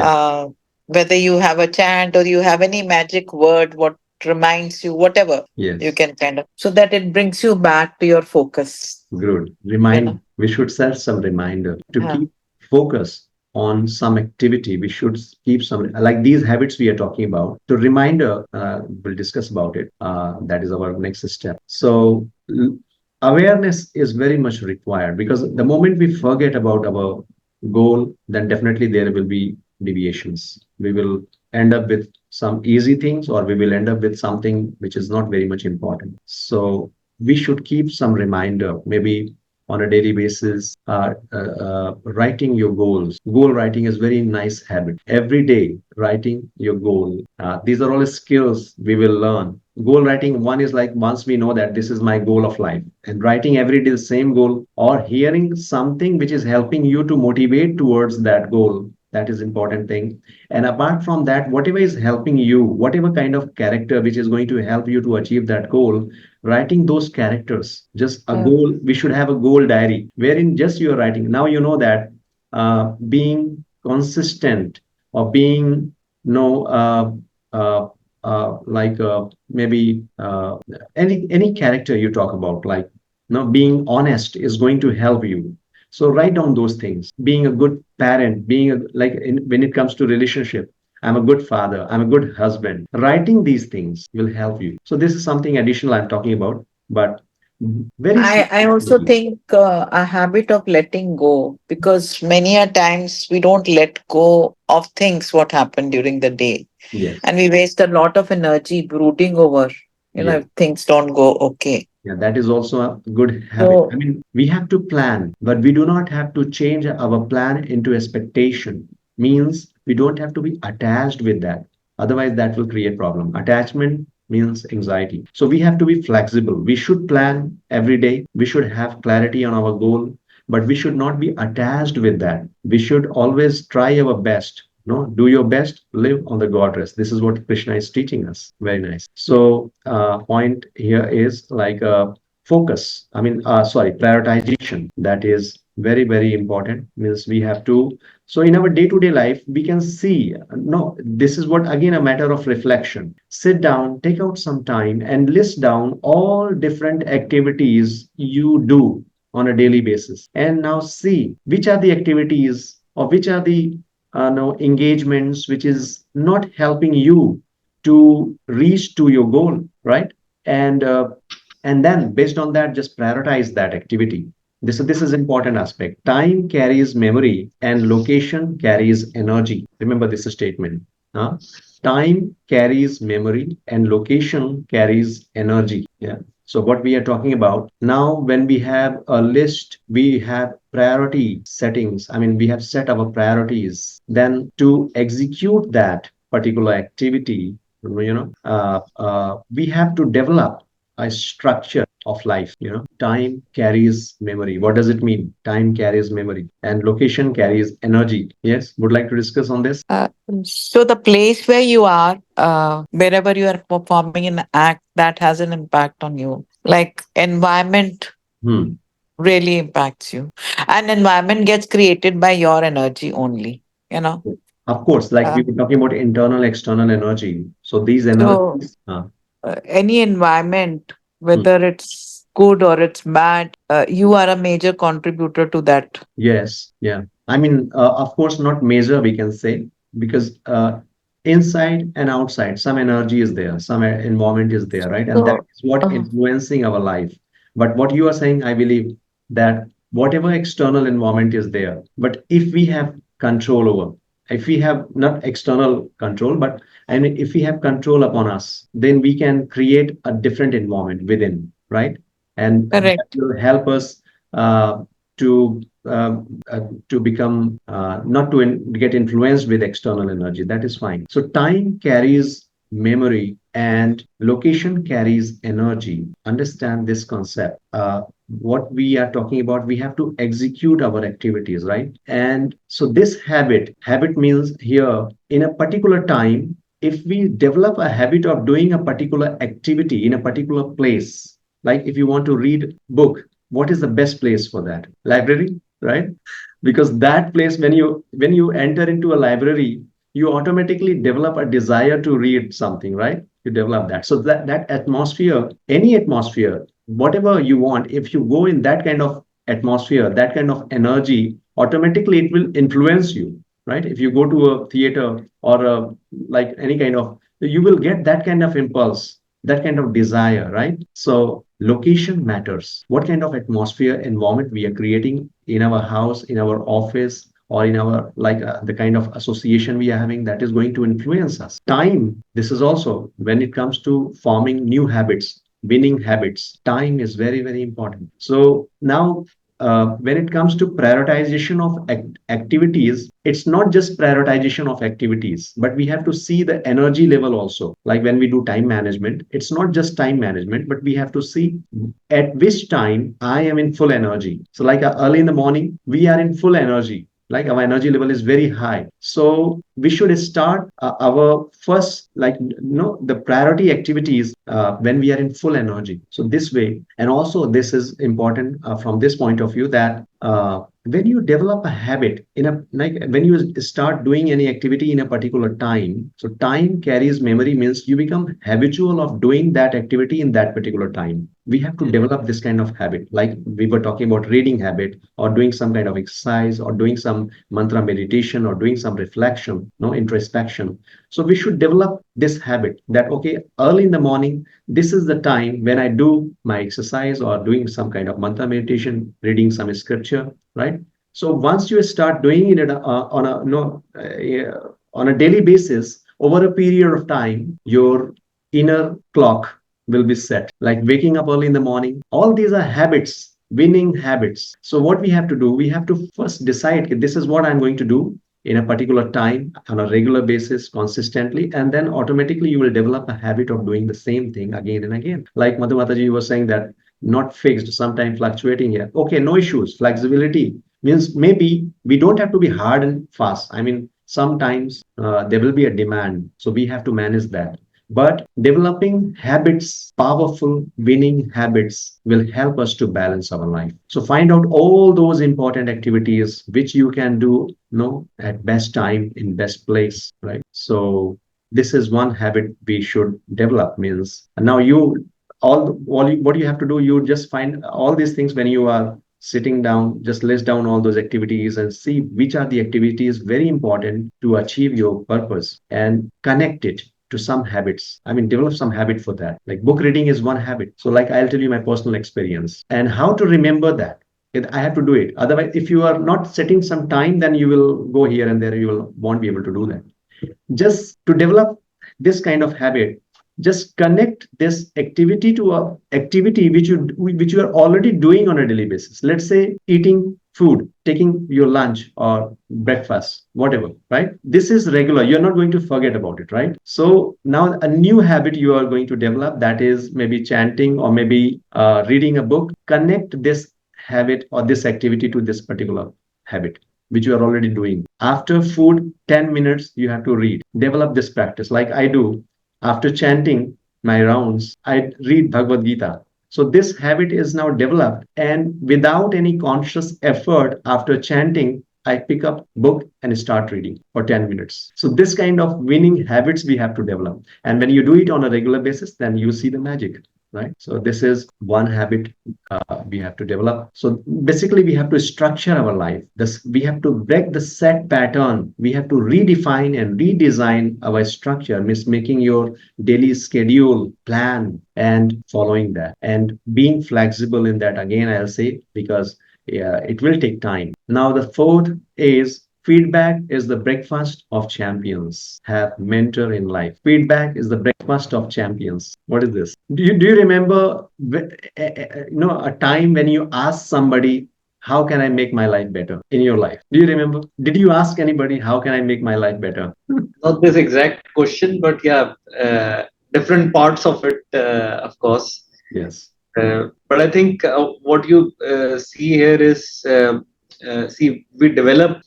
uh, whether you have a chant or you have any magic word, what reminds you, whatever you yes. can kind of, so that it brings you back to your focus, Good. you know. We should set some reminder to Yeah. keep focus on some activity. We should keep some, like these habits we are talking about. To reminder, we'll discuss about it. That is our next step. So awareness is very much required, because the moment we forget about our goal, then definitely there will be deviations. We will end up with some easy things, or we will end up with something which is not very much important. So we should keep some reminder, maybe on a daily basis, writing your goals. Goal writing is very nice habit. Every day, writing your goal. These are all skills we will learn. Goal writing, one is like, once we know that this is my goal of life, and writing every day the same goal, or hearing something which is helping you to motivate towards that goal. That is important thing. And apart from that, whatever is helping you, whatever kind of character which is going to help you to achieve that goal, writing those characters, just a Yeah. goal. We should have a goal diary wherein just you're writing. Now you know that being consistent, or being no like maybe any character you talk about, like no, being honest is going to help you. So write down those things. Being a good parent, being a, like when it comes to relationship, I'm a good father, I'm a good husband. Writing these things will help you. So this is something additional I'm talking about, but very I also simple. think a habit of letting go, because many a times we don't let go of things what happened during the day, Yes, and we waste a lot of energy brooding over, yes. if things don't go okay. Yeah, that is also a good habit. I So mean, we have to plan, but we do not have to change our plan into expectation. Means we don't have to be attached with that. Otherwise, that will create problem. Attachment means anxiety. So we have to be flexible. We should plan every day. We should have clarity on our goal, but we should not be attached with that. We should always try our best. No, do your best, live on the God rest. This is what Krishna is teaching us. Very nice. So, point here is like focus. I mean, sorry, prioritization. That is very, very important. Means we have to. So, in our day-to-day life, we can see. No, this is what again a matter of reflection. Sit down, take out some time, and list down all different activities you do on a daily basis, and now see which are the activities, or which are the no engagements which is not helping you to reach to your goal, right? And uh, and then based on that, just prioritize that activity. This is important aspect. Time carries memory and location carries energy. Remember this statement, huh? Time carries memory and location carries energy. Yeah. So what we are talking about now, when we have a list, we have priority settings. I mean, we have set our priorities. Then to execute that particular activity, we have to develop a structure of life. Time carries memory. What does it mean? Time carries memory and location carries energy. Yes, would like to discuss on this. so the place where you are, wherever you are performing an act, that has an impact on you. Like environment Hmm. really impacts you, and environment gets created by your energy only. You know. Of course, like Uh, we were talking about internal, external energy. So these so energies, any environment, hmm, whether it's good or it's bad, you are a major contributor to that. yes, yeah. I mean, of course, not major, we can say, because inside and outside, some energy is there, some environment is there, right? And that So, is what uh, influencing our life. But what you are saying, I believe that whatever external environment is there, but if we have control over, if we have not external control, but I mean, if we have control upon us, then we can create a different environment within, right? And that correct. will help us uh, to to become not to get influenced with external energy. That is fine. So time carries memory and location carries energy. Understand this concept. What we are talking about, we have to execute our activities, right? And so this habit means here in a particular time, if we develop a habit of doing a particular activity in a particular place, like if you want to read book, what is the best place for that? Library, right? Because that place, when you enter into a library, you automatically develop a desire to read something, right? You develop that. So that atmosphere, any atmosphere, whatever you want, if you go in that kind of atmosphere, that kind of energy, automatically it will influence you, right? If you go to a theater or like any kind of, you will get that kind of impulse, that kind of desire, right? So location matters. What kind of atmosphere, environment we are creating in our house, in our office, or in our like the kind of association we are having, that is going to influence us. Time, this is also when it comes to forming new habits, winning habits, time is very, very important. So now when it comes to prioritization of activities, it's not just prioritization of activities, but we have to see the energy level also. Like when we do time management, it's not just time management, but we have to see at which time I am in full energy. So, like early in the morning, we are in full energy. Like our energy level is very high. So we should start our first, like, the priority activities when we are in full energy. So this way, and also this is important from this point of view that when you develop a habit in a like when you start doing any activity in a particular time, so time carries memory means you become habitual of doing that activity in that particular time. We have to develop this kind of habit, like we were talking about reading habit or doing some kind of exercise or doing some mantra meditation or doing some reflection, no introspection. So we should develop this habit that okay, early in the morning, this is the time when I do my exercise or doing some kind of mantra meditation, reading some scripture, right? So once you start doing it on a no on a daily basis, over a period of time, your inner clock will be set. Like waking up early in the morning, all these are habits, winning habits. So what we have to do, we have to first decide okay, this is what I'm going to do in a particular time on a regular basis consistently, and then automatically you will develop a habit of doing the same thing again and again. Like Madhu Mataji was saying that not fixed, sometimes fluctuating here. Okay, no issues. Flexibility means maybe we don't have to be hard and fast. I mean, sometimes there will be a demand, so we have to manage that. But developing habits, powerful winning habits, will help us to balance our life. So find out all those important activities which you can do, at best time in best place, right? So this is one habit we should develop. Means now you what you have to do, you just find all these things when you are sitting down, just list down all those activities and see which are the activities very important to achieve your purpose and connect it to some habits. I mean, develop some habit for that. Like book reading is one habit. So, like, I'll tell you my personal experience and how to remember that. I have to do it. Otherwise, if you are not setting some time, then you will go here and there. You will won't be able to do that. Just to develop this kind of habit, just connect this activity to a activity which you are already doing on a daily basis. Let's say eating food, taking your lunch or breakfast, whatever, right? This is regular. You're not going to forget about it, right? So now a new habit you are going to develop, that is maybe chanting or maybe reading a book. Connect this habit or this activity to this particular habit which you are already doing. After food, 10 minutes, you have to read. Develop this practice like I do. After chanting my rounds, I read Bhagavad Gita. So this habit is now developed, and without any conscious effort, after chanting, I pick up book and start reading for 10 minutes. So this kind of winning habits we have to develop. And when you do it on a regular basis, then you see the magic, right? So this is one habit we have to develop. So basically, we have to structure our life. This we have to break the set pattern. We have to redefine and redesign our structure, means making your daily schedule, plan, and following that, and being flexible in that. Again, I'll say, because yeah, it will take time. Now, the fourth is feedback is the breakfast of champions. Have mentor in life. Feedback is the breakfast of champions. What is this? Do you remember a time when you asked somebody, how can I make my life better in your life? Do you remember? Did you ask anybody, how can I make my life better? Not this exact question, but yeah, different parts of it, of course. Yes. But I think what you see here is, see, we develop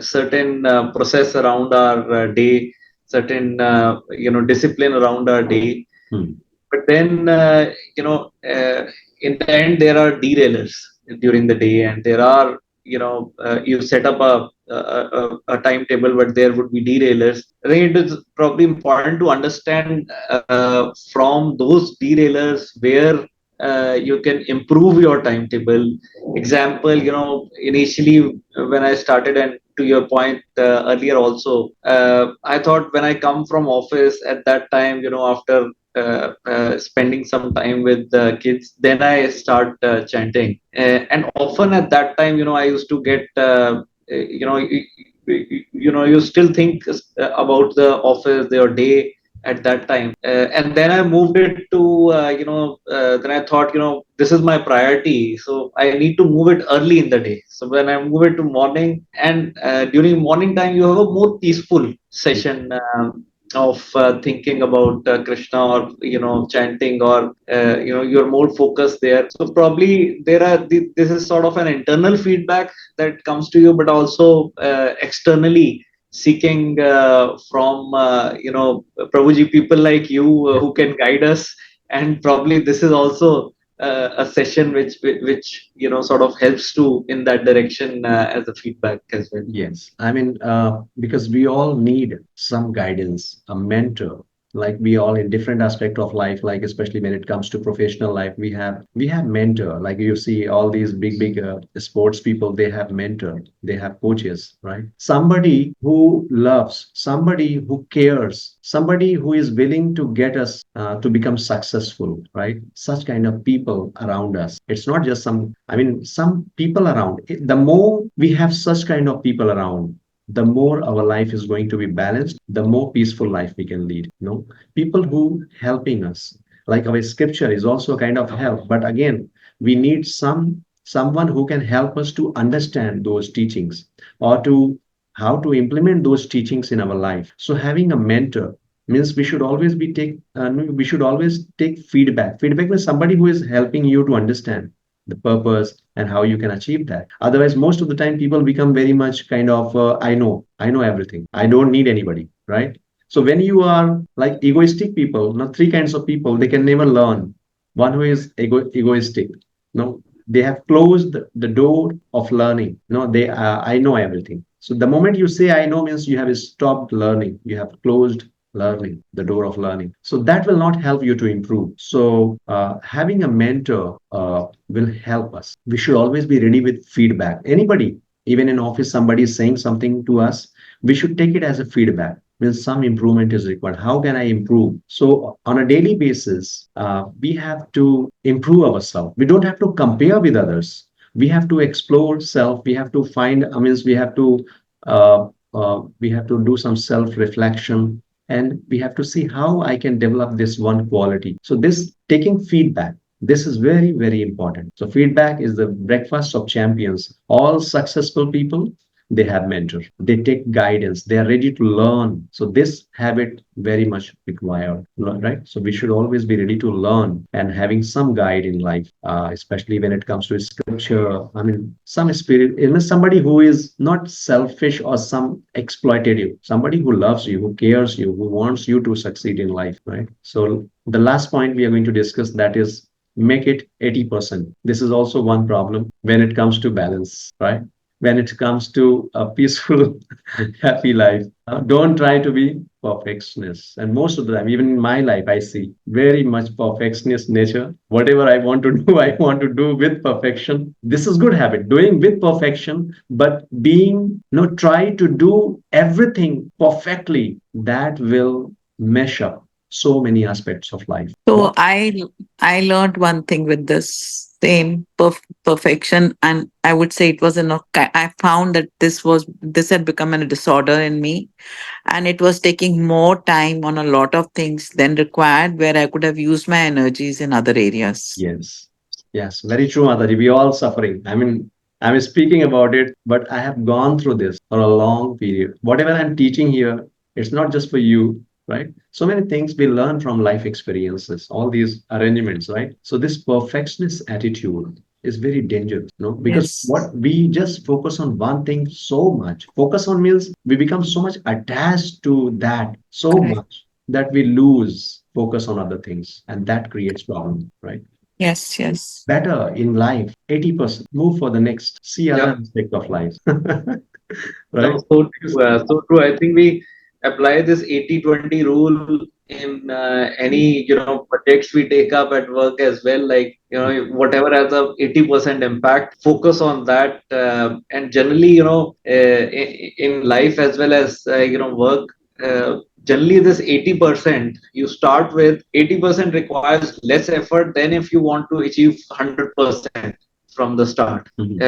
certain process around our day, certain discipline around our day. Hmm. But then in the end, there are derailers during the day, and there are you set up a timetable, but there would be derailers. I think it is probably important to understand from those derailers where you can improve your timetable. Example, initially when I started, and to your point earlier also, I thought when I come from office at that time, after spending some time with the kids, then I start chanting. And often at that time, I used to get, you still think about the office, your day at that time. And then I moved it to, then I thought, this is my priority. So I need to move it early in the day. So when I move it to morning, and during morning time, you have a more peaceful session. Of thinking about Krishna, or chanting, or you're more focused there. So probably this is sort of an internal feedback that comes to you, but also externally seeking from Prabhuji, people like you who can guide us. And probably this is also a session which sort of helps to in that direction as a feedback as well. Yes, I mean, because we all need some guidance, a mentor. Like we all in different aspect of life, like especially when it comes to professional life, we have mentor. Like you see all these big sports people, they have mentor, they have coaches, right? Somebody who loves, somebody who cares, somebody who is willing to get us to become successful, right? Such kind of people around us. It's not just some, I mean, some people around. The more we have such kind of people around, the more our life is going to be balanced, the more peaceful life we can lead. People who helping us, like our scripture is also a kind of help. But again, we need someone who can help us to understand those teachings, or to how to implement those teachings in our life. So having a mentor means we should always take feedback. Feedback means somebody who is helping you to understand the purpose and how you can achieve that. Otherwise, most of the time people become very much kind of I know everything, I don't need anybody, right? So when you are like egoistic people, now three kinds of people, they can never learn. One who is egoistic, no, they have closed the door of learning. No, they I know everything. So the moment you say I know means you have stopped learning, you have closed learning, the door of learning. So that will not help you to improve. So having a mentor will help us. We should always be ready with feedback. Anybody, even in office, somebody is saying something to us, we should take it as a feedback. Means some improvement is required. How can I improve? So on a daily basis, we have to improve ourselves. We don't have to compare with others. We have to explore self. We have to find. I mean, we have to do some self reflection, and we have to see how I can develop this one quality. So this taking feedback, this is very, very important. So feedback is the breakfast of champions. All successful people, they have mentors. They take guidance. They are ready to learn. So this habit very much required, right? So we should always be ready to learn and having some guide in life, especially when it comes to scripture. I mean, some spirit, somebody who is not selfish or some exploitative, somebody who loves you, who cares you, who wants you to succeed in life, right? So the last point we are going to discuss, that is make it 80%. This is also one problem when it comes to balance, right? when it comes to a peaceful, happy life. Don't try to be perfectionist. And most of the time, even in my life, I see very much perfectionist nature. Whatever I want to do, I want to do with perfection. This is good habit, doing with perfection, but being, try to do everything perfectly. That will mesh up so many aspects of life. So I learned one thing with this same perfection, and I would say it was I found that this had become a disorder in me, and it was taking more time on a lot of things than required, where I could have used my energies in other areas. Yes. Yes, very true, Mataji. We all suffering. I mean, I'm speaking about it, but I have gone through this for a long period. Whatever I'm teaching here, it's not just for you, right? So many things we learn from life experiences, all these arrangements, right? So this perfectionist attitude is very dangerous, because Yes. what we just focus on one thing so much. Focus on means we become so much attached to that so Correct. much that we lose focus on other things, and that creates problem, right? Yes, yes. Better in life, 80%. Move for the next. See other Yeah. aspect of life. No, Right? so true. So true. I think we apply this 80-20 rule in any, projects we take up at work as well. Like, whatever has a 80% impact, focus on that. And generally, in life as well as, work, generally this 80%, you start with 80% requires less effort than if you want to achieve 100% from the start. Mhm.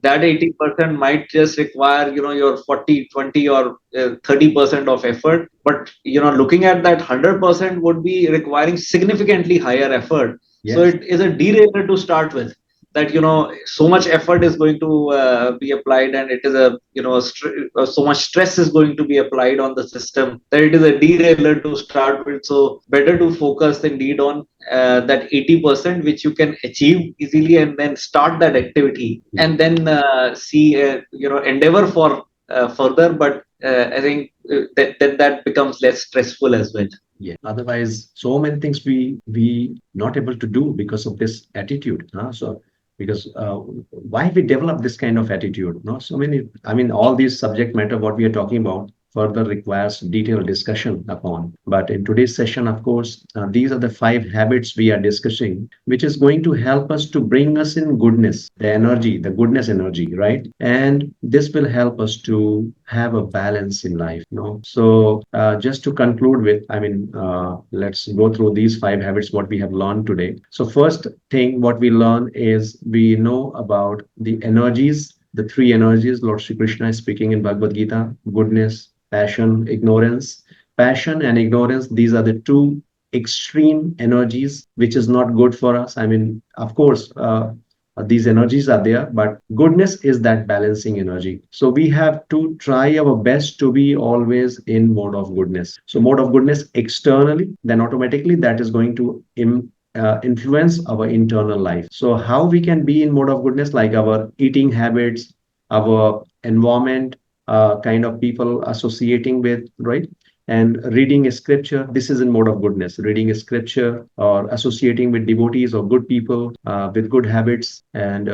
That 80% might just require, your 40, 20 or 30% of effort, but looking at that 100% would be requiring significantly higher effort. So Yes. it is a derailer to start with, that so much effort is going to be applied, and it is a so much stress is going to be applied on the system, that it is a derailer to start with. So better to focus indeed on that 80% which you can achieve easily, and then start that activity, Mhm. and then see endeavor for further. But I think that becomes less stressful as well. Yeah. Otherwise, so many things we not able to do because of this attitude. So because why we develop this kind of attitude? No, so many. I mean, all these subject matter what we are talking about further requires detailed discussion upon. But in today's session, of course, these are the 5 habits we are discussing, which is going to help us to bring us in goodness, the energy, the goodness energy, right? And this will help us to have a balance in life. So just to conclude with, I mean, let's go through these 5 habits what we have learned today. So first thing what we learn is we know about the energies, the 3 energies Lord Shri Krishna is speaking in Bhagavad Gita: goodness, passion, ignorance. Passion and ignorance, these are the two extreme energies, which is not good for us. I mean, of course, these energies are there, but goodness is that balancing energy. So we have to try our best to be always in mode of goodness. So mode of goodness externally, then automatically that is going to influence our internal life. So how we can be in mode of goodness, like our eating habits, our environment, kind of people associating with, right? And reading a scripture, this is in mode of goodness. Reading a scripture or associating with devotees or good people with good habits, and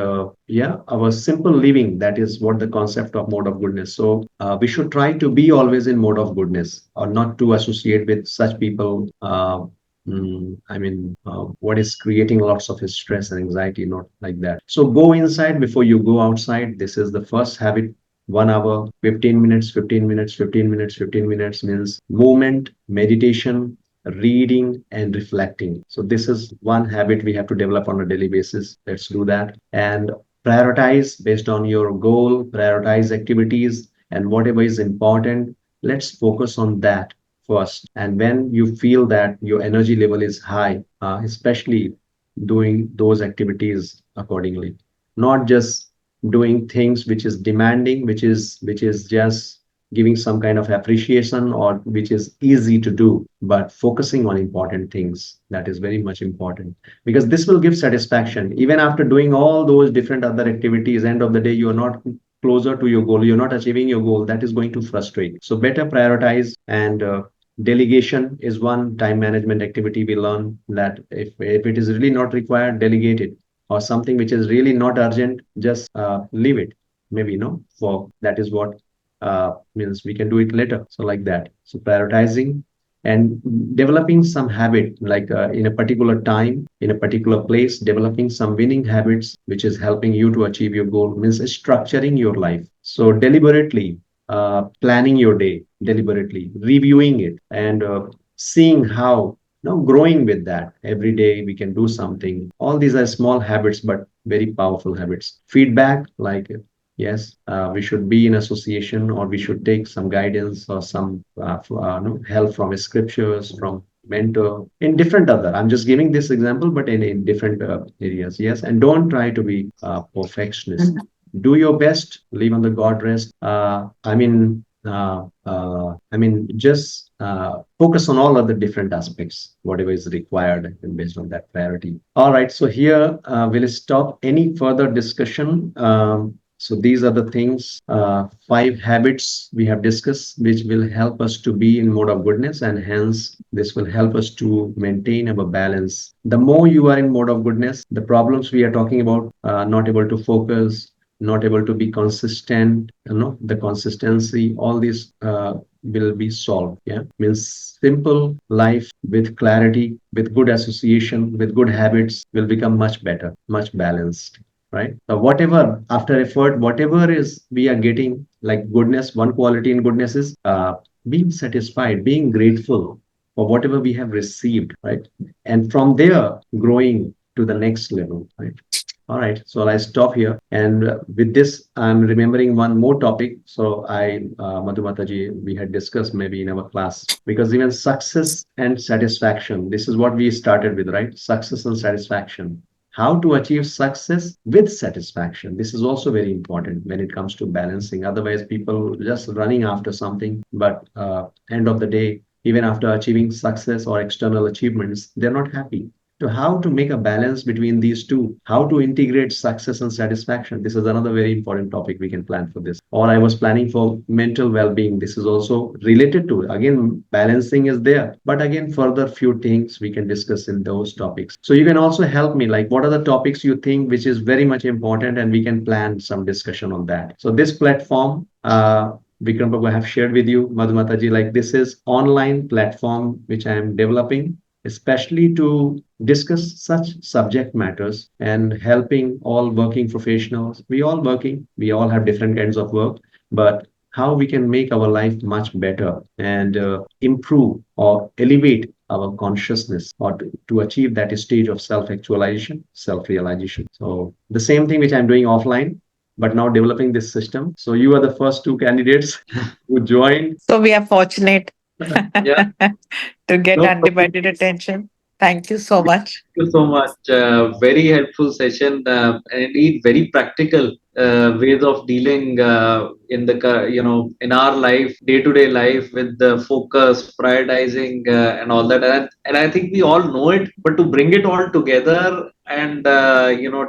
yeah, our simple living, that is what the concept of mode of goodness. So we should try to be always in mode of goodness, or not to associate with such people. I mean, what is creating lots of stress and anxiety, not like that. So go inside before you go outside. This is the first habit. 1 hour, 15 minutes, 15 minutes, 15 minutes, 15 minutes means movement, meditation, reading, and reflecting. So this is one habit we have to develop on a daily basis. Let's do that. And prioritize based on your goal, prioritize activities, and whatever is important, let's focus on that first. And when you feel that your energy level is high, especially doing those activities accordingly, not just doing things which is demanding, which is just giving some kind of appreciation, or which is easy to do, but focusing on important things, that is very much important, because this will give satisfaction even after doing all those different other activities. End of the day, you are not closer to your goal, you're not achieving your goal, that is going to frustrate. So better prioritize. And delegation is one time management activity. We learn that if it is really not required, delegate it, or something which is really not urgent, just leave it. maybe for that is what means we can do it later. So like that. So prioritizing and developing some habit, like in a particular time, in a particular place, developing some winning habits, which is helping you to achieve your goal, means structuring your life. So deliberately planning your day, deliberately reviewing it, and seeing how growing with that every day we can do something. All these are small habits but very powerful habits. Feedback, like yes, we should be in association, or we should take some guidance or some help from scriptures, from mentor in different other. I'm just giving this example, but in different areas. Yes, and don't try to be perfectionist. Do your best, leave on the God rest. Just focus on all other different aspects, whatever is required, and based on that priority. All right, so here we'll stop any further discussion. So these are the things, 5 habits we have discussed, which will help us to be in mode of goodness, and hence this will help us to maintain our balance. The more you are in mode of goodness, the problems we are talking about, not able to focus, not able to be consistent, the consistency, all these will be solved. Yeah, means simple life with clarity, with good association, with good habits will become much better, much balanced, right? So whatever after effort, whatever is we are getting, like goodness, one quality in goodness is being satisfied, being grateful for whatever we have received, right? And from there, growing to the next level, right? All right, so I stop here. And with this, I'm remembering one more topic. So Madhu Mataji, we had discussed maybe in our class, because even success and satisfaction, this is what we started with, right? Success and satisfaction. How to achieve success with satisfaction. This is also very important when it comes to balancing. Otherwise, people just running after something, but end of the day, even after achieving success or external achievements, they're not happy. So how to make a balance between these two, how to integrate success and satisfaction. This is another very important topic we can plan for this. Or I was planning for mental well-being. This is also related to, again, balancing is there, but again, further few things we can discuss in those topics. So you can also help me, like what are the topics you think which is very much important, and we can plan some discussion on that. So this platform, Vikram Babu, I have shared with you, Madhu Mataji, like this is online platform which I am developing, especially to discuss such subject matters and helping all working professionals. We all working, we all have different kinds of work, but how we can make our life much better and improve or elevate our consciousness, or to achieve that stage of self-actualization, self-realization. So the same thing which I'm doing offline, but now developing this system. So you are the first 2 candidates who joined. So we are fortunate Yeah, to get no problem. undivided attention. Thank you so much. Thank you so much. Very helpful session, and indeed very practical ways of dealing in the in our life, day-to-day life, with the focus, prioritizing, and all that. And I think we all know it, but to bring it all together and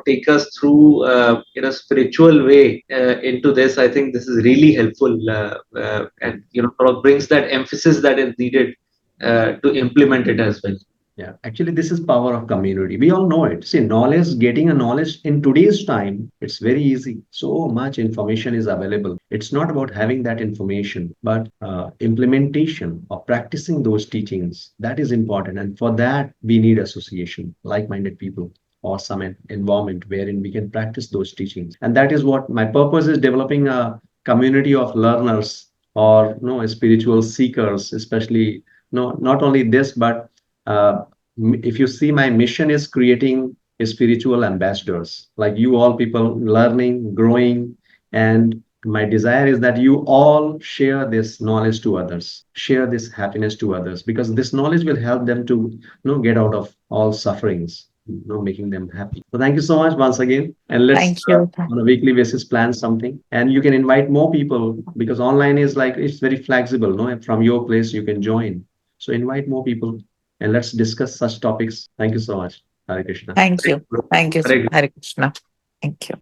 take us through in a spiritual way into this, I think this is really helpful, and sort of brings that emphasis that is needed to implement it as well. Yeah, actually, this is power of community. We all know it. See, knowledge, getting a knowledge in today's time, it's very easy. So much information is available. It's not about having that information, but implementation or practicing those teachings. That is important. And for that, we need association, like-minded people, or some environment wherein we can practice those teachings. And that is what my purpose is, developing a community of learners, or spiritual seekers, especially not only this, but uh, if you see, my mission is creating spiritual ambassadors, like you all people, learning, growing, and my desire is that you all share this knowledge to others, share this happiness to others, because this knowledge will help them to get out of all sufferings, making them happy. So thank you so much once again, and let's Thank you. on a weekly basis plan something, and you can invite more people, because online is like it's very flexible. No, from your place you can join. So invite more people, and let's discuss such topics. Thank you so much. Hare Krishna. Thank you. Thank you, Correct. Hare Krishna. Thank you.